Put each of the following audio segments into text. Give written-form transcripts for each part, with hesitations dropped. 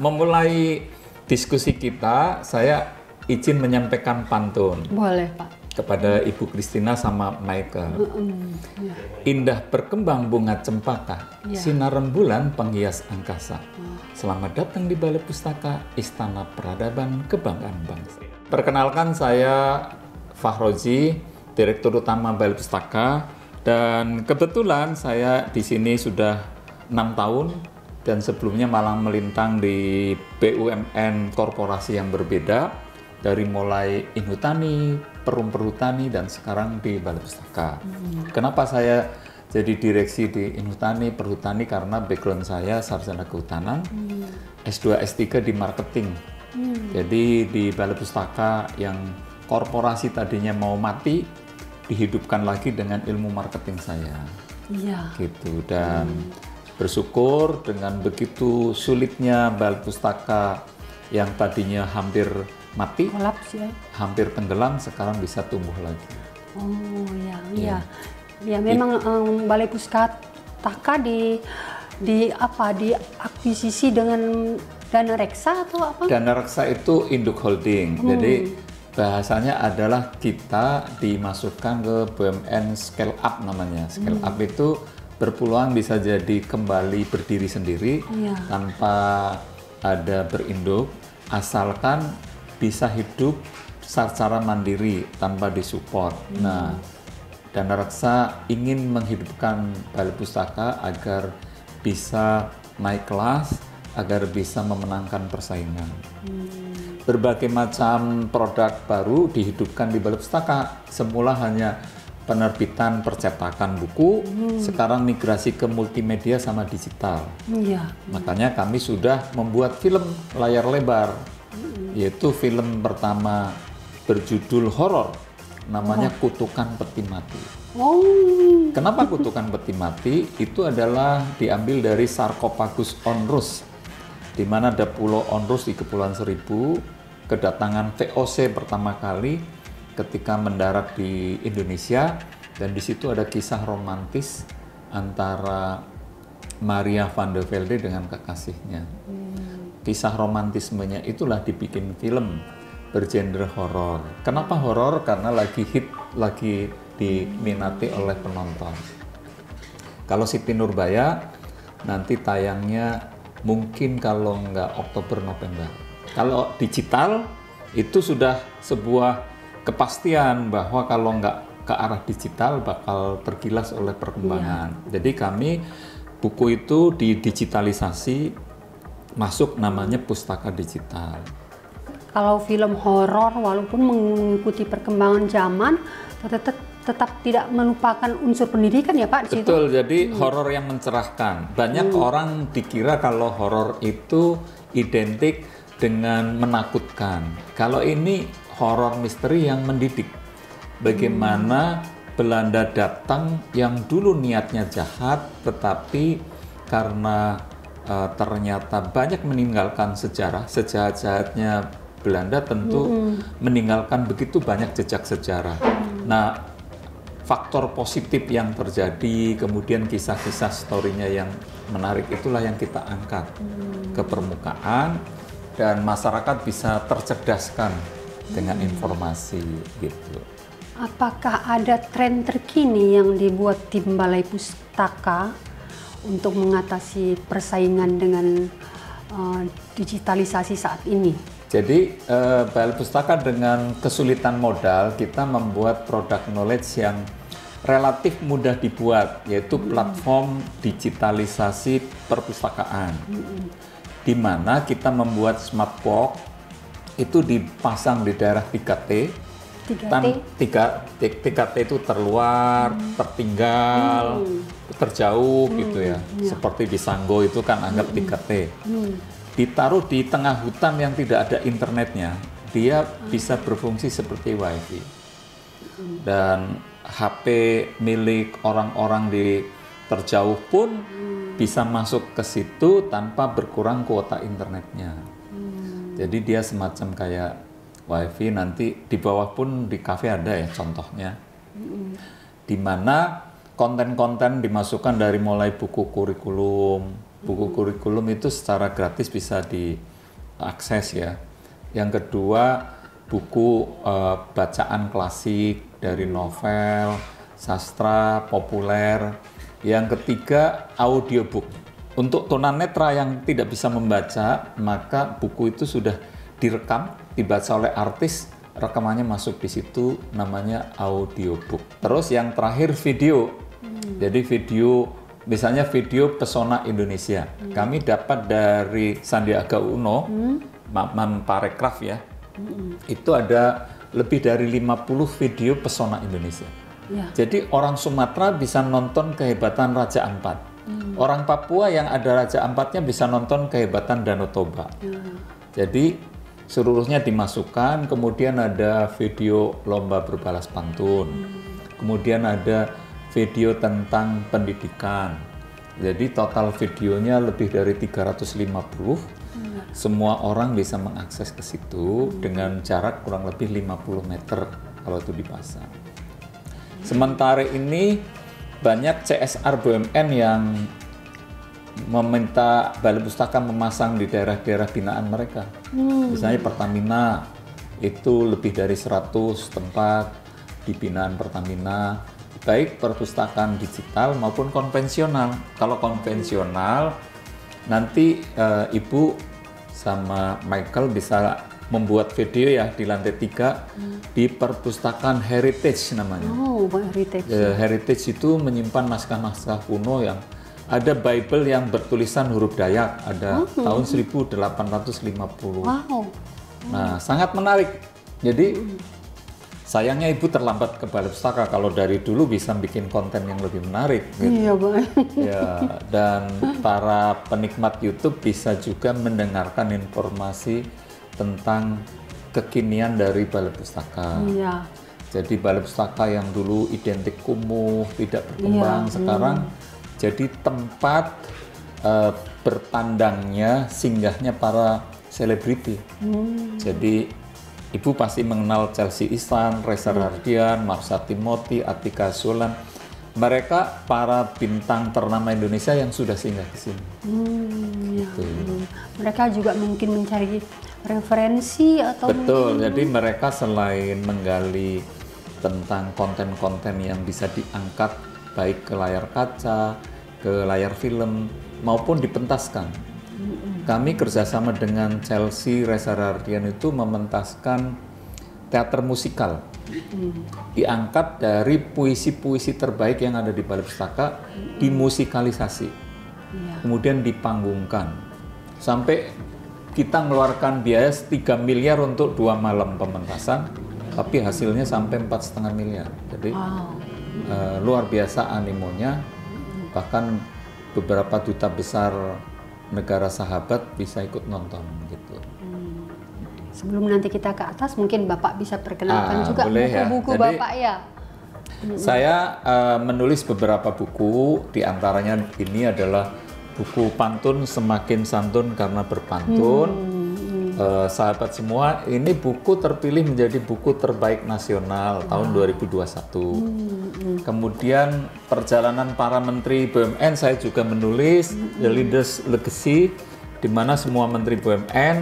memulai diskusi kita, saya izin menyampaikan pantun. Boleh, Pak. Kepada Ibu Christina sama Michael. Ya. Indah berkembang bunga cempaka, Ya. sinar rembulan penghias angkasa. Selamat datang di Balai Pustaka, Istana Peradaban Kebanggaan Bangsa. Perkenalkan, saya Fahrozi, Direktur Utama Balai Pustaka, dan kebetulan saya di sini sudah 6 tahun dan sebelumnya malah melintang di BUMN korporasi yang berbeda, dari mulai Inhutani, Perum Perhutani, dan sekarang di Balai Pustaka. Kenapa saya jadi direksi di Inhutani, Perhutani? Karena background saya sarjana kehutanan, S2, S3 di marketing. Jadi di Balai Pustaka yang korporasi tadinya mau mati, dihidupkan lagi dengan ilmu marketing saya. Iya. Gitu. Dan bersyukur dengan begitu sulitnya Balai Pustaka yang tadinya hampir mati, Kolaps ya. hampir tenggelam, sekarang bisa tumbuh lagi. Oh ya, iya. Ya memang Balai Pustaka diakuisisi dengan dana reksa atau apa? Dana reksa itu induk holding. Jadi bahasanya adalah kita dimasukkan ke BUMN scale up namanya. Scale up itu berpeluang bisa jadi kembali berdiri sendiri tanpa ada berinduk, asalkan bisa hidup secara mandiri tanpa disupport. Nah, dana reksa ingin menghidupkan Balai Pustaka agar bisa naik kelas, agar bisa memenangkan persaingan. Berbagai macam produk baru dihidupkan di Balai Pustaka. Semula hanya penerbitan percetakan buku, sekarang migrasi ke multimedia sama digital. Iya. Makanya kami sudah membuat film layar lebar, yaitu film pertama berjudul horor, namanya Kutukan Peti Mati. Oh. Kenapa Kutukan Peti Mati? Itu adalah diambil dari Sarkopagus onrus, di mana ada Pulau Onrus di Kepulauan Seribu. Kedatangan VOC pertama kali ketika mendarat di Indonesia, dan di situ ada kisah romantis antara Maria van der Velde dengan kekasihnya. Kisah romantismenya itulah dibikin film bergenre horor. Kenapa horor? Karena lagi hit, lagi diminati oleh penonton. Kalau Siti Nurbaya nanti tayangnya mungkin kalau nggak Oktober November. Kalau digital itu sudah sebuah kepastian bahwa kalau nggak ke arah digital bakal tergilas oleh perkembangan. Jadi kami buku itu didigitalisasi, masuk namanya Pustaka Digital. Kalau film horor walaupun mengikuti perkembangan zaman, tetap tidak melupakan unsur pendidikan ya Pak di situ. Betul, jadi horor yang mencerahkan. Banyak orang dikira kalau horor itu identik dengan menakutkan. Kalau ini horor misteri yang mendidik. Bagaimana Belanda datang yang dulu niatnya jahat, tetapi karena ternyata banyak meninggalkan sejarah, sejahat-jahatnya Belanda tentu meninggalkan begitu banyak jejak sejarah. Nah, faktor positif yang terjadi, kemudian kisah-kisah story-nya yang menarik, itulah yang kita angkat ke permukaan, dan masyarakat bisa tercerdaskan dengan informasi gitu. Apakah ada tren terkini yang dibuat tim Balai Pustaka untuk mengatasi persaingan dengan digitalisasi saat ini? Jadi Balai Pustaka dengan kesulitan modal, kita membuat produk knowledge yang relatif mudah dibuat, yaitu platform digitalisasi perpustakaan. Di mana kita membuat smart box itu dipasang di daerah 3T. 3T itu terluar, tertinggal, terjauh gitu ya. Seperti di Sanggo itu kan anggap 3T. Ditaruh di tengah hutan yang tidak ada internetnya, dia bisa berfungsi seperti wifi. Dan HP milik orang-orang di terjauh pun bisa masuk ke situ tanpa berkurang kuota internetnya. Jadi dia semacam kayak wifi, nanti di bawah pun di kafe ada ya contohnya. Di mana konten-konten dimasukkan dari mulai buku kurikulum. Buku kurikulum itu secara gratis bisa akses ya. Yang kedua, buku bacaan klasik dari novel, sastra, populer. Yang ketiga, audiobook. Untuk tunanetra yang tidak bisa membaca, maka buku itu sudah direkam, dibaca oleh artis, rekamannya masuk di situ, namanya audiobook. Terus yang terakhir video. Jadi video, misalnya video Pesona Indonesia. Kami dapat dari Sandiaga Uno, Maman Parekraf ya. Itu ada lebih dari 50 video Pesona Indonesia. Ya. Jadi orang Sumatera bisa nonton kehebatan Raja Ampat. Orang Papua yang ada Raja Ampatnya bisa nonton kehebatan Danau Toba. Jadi seluruhnya dimasukkan, kemudian ada video lomba berbalas pantun. Kemudian ada video tentang pendidikan. Jadi total videonya lebih dari 350. Semua orang bisa mengakses ke situ dengan jarak kurang lebih 50 meter kalau itu dipasang. Sementara ini banyak CSR BUMN yang meminta Balai Pustaka memasang di daerah-daerah binaan mereka. Misalnya Pertamina, itu lebih dari 100 tempat di binaan Pertamina, baik perpustakaan digital maupun konvensional. Kalau konvensional, nanti Ibu sama Michael bisa membuat video ya di lantai 3 di perpustakaan Heritage namanya. Oh, Heritage. Heritage itu menyimpan naskah-naskah kuno yang ada Bible yang bertulisan huruf Dayak, ada tahun 1850. Wow. Nah, sangat menarik. Jadi sayangnya Ibu terlambat ke Balai Pustaka, kalau dari dulu bisa bikin konten yang lebih menarik. Gitu. Iya, Pak. Ya, dan para penikmat YouTube bisa juga mendengarkan informasi tentang kekinian dari Balai Pustaka. Iya. Jadi Balai Pustaka yang dulu identik kumuh, tidak berkembang, sekarang jadi tempat bertandangnya, singgahnya para selebriti. Jadi Ibu pasti mengenal Chelsea Islan, Reza Rahardian, Marsha Timothy, Atika Zolan. Mereka para bintang ternama Indonesia yang sudah singgah ke sini. Gitu. Mereka juga mungkin mencari referensi atau Betul, jadi mereka selain menggali tentang konten-konten yang bisa diangkat baik ke layar kaca, ke layar film, maupun dipentaskan. Kami kerjasama dengan Chelsea, Reza Rahardian itu mementaskan teater musikal. Diangkat dari puisi-puisi terbaik yang ada di Balai Pustaka, dimusikalisasi, kemudian dipanggungkan. Sampai kita mengeluarkan biaya 3 miliar untuk 2 malam pementasan, tapi hasilnya sampai 4,5 miliar. Jadi luar biasa animonya, bahkan beberapa duta besar negara sahabat bisa ikut nonton gitu. Sebelum nanti kita ke atas, mungkin Bapak bisa perkenalkan juga buku-buku ya. Bapak ya. Saya menulis beberapa buku, diantaranya ini adalah buku Pantun Semakin Santun Karena Berpantun. Sahabat semua, ini buku terpilih menjadi buku terbaik nasional tahun 2021. Kemudian Perjalanan Para Menteri BUMN saya juga menulis The Leaders Legacy, di mana semua menteri BUMN,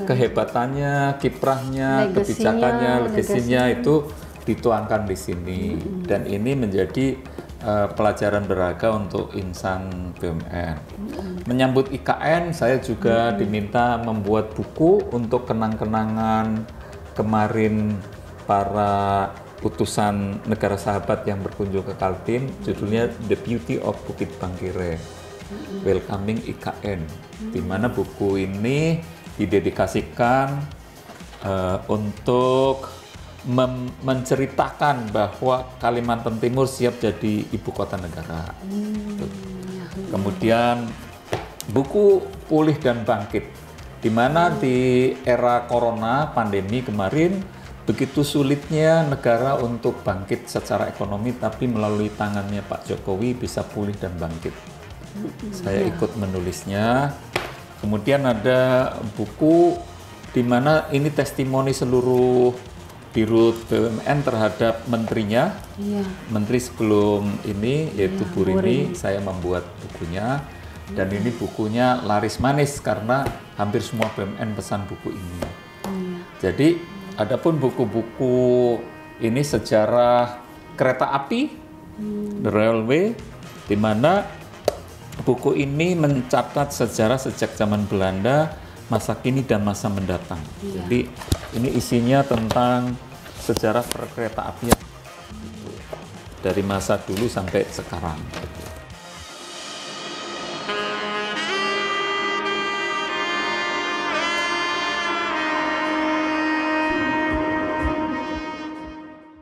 kehebatannya, kiprahnya, kebijakannya, legasinya itu dituangkan di sini. Dan ini menjadi pelajaran berharga untuk insan BUMN. Menyambut IKN, saya juga diminta membuat buku untuk kenang-kenangan kemarin para utusan negara sahabat yang berkunjung ke Kaltim. Judulnya The Beauty of Bukit Bangkire, Welcoming IKN, di mana buku ini didedikasikan untuk menceritakan bahwa Kalimantan Timur siap jadi ibu kota negara. Kemudian buku Pulih dan Bangkit, di mana di era corona pandemi kemarin begitu sulitnya negara untuk bangkit secara ekonomi, tapi melalui tangannya Pak Jokowi bisa pulih dan bangkit. Saya ikut menulisnya. Kemudian ada buku di mana ini testimoni seluruh Dirut BUMN terhadap menterinya, menteri sebelum ini yaitu Bu Rini. Saya membuat bukunya. Dan ini bukunya laris manis karena hampir semua BUMN pesan buku ini. Jadi adapun buku-buku ini sejarah kereta api, The Railway, di mana buku ini mencatat sejarah sejak zaman Belanda, masa kini dan masa mendatang. Jadi ini isinya tentang sejarah perkereta apian dari masa dulu sampai sekarang.